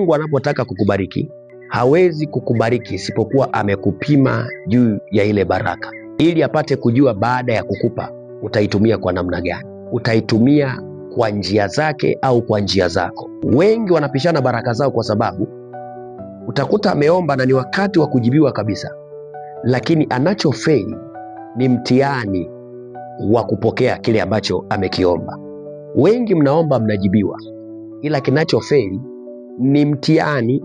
Mungu anapotaka kukubariki hawezi kukubariki isipokuwa amekupima juu ya ile baraka, ili apate kujua baada ya kukupa utaitumia kwa namna gani. Utaitumia kwa njia zake au kwa njia zako. Wengi wanapishana baraka zao kwa sababu utakuta ameomba na ni wakati wa kujibiwa kabisa, lakini anachofeli ni mtihani wa kupokea kile ambacho amekiomba. Wengi mnaomba mnajibiwa, ila kinachofeli ni mtihani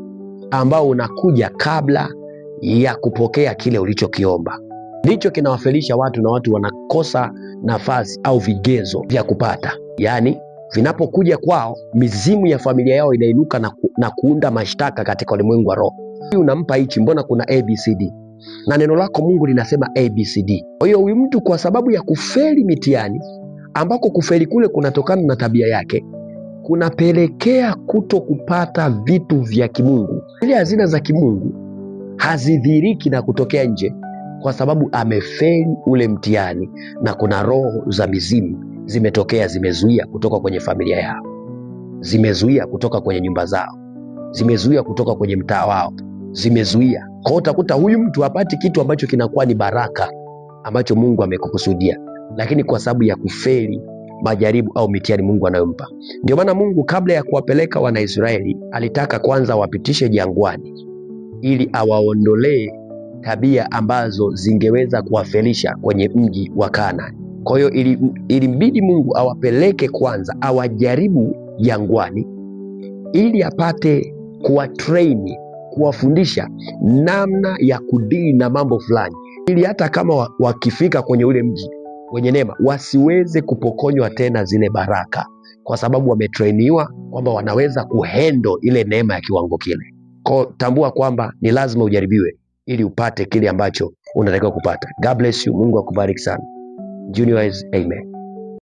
ambao unakuja kabla ya kupokea kile ulichokiomba. Ndicho kinawafelisha watu, na watu wanakosa nafasi au vigezo vya kupata. Yaani vinapokuja kwao, mizimu ya familia yao inainuka na kuunda mashtaka katika ulimwengu wa roho. Unampa hichi, mbona kuna ABCD? Na neno lako Mungu linasema ABCD. Kwa hiyo huyu mtu kwa sababu ya kufeli mitihani, ambako kufeli kule kunatokana na tabia yake, kunapelekea kuto kupata vitu vya kimungu. Ile hazina za kimungu hazidhiriki na kutokea nje kwa sababu amefeli ule mtihani, na kuna roho za mizimu zimetokea, zimezuia kutoka kwenye familia yao, zimezuia kutoka kwenye nyumba zao, zimezuia kutoka kwenye mtaa wao, zimezuia. Kwa hiyo utakuta huyu mtu hapati kitu ambacho kinakuwa ni baraka ambacho Mungu amekukusudia, lakini kwa sababu ya kufeli majaribu au mitihani Mungu anayompa. Ndio maana Mungu kabla ya kuwapeleka Wanaisraeli alitaka kwanza wapitishe jangwani ili awaondolee tabia ambazo zingeweza kuwafelisha kwenye mji wa Kanaani. Kwa hiyo ilimbidi Mungu awapeleke kwanza, awajaribu jangwani ili apate kuwatrain, kuwafundisha namna ya kudili na mambo fulani, ili hata kama wakifika kwenye ule mji wenye neema wasiweze kupokonywa tena zile baraka, kwa sababu wametrainiwa kwamba wanaweza kuhandle ile neema ya kiwango kile. Kwa tambua kwamba ni lazima ujaribiwe ili upate kile ambacho unatakiwa kupata. God bless you. Mungu akubariki sana. Junior is amen.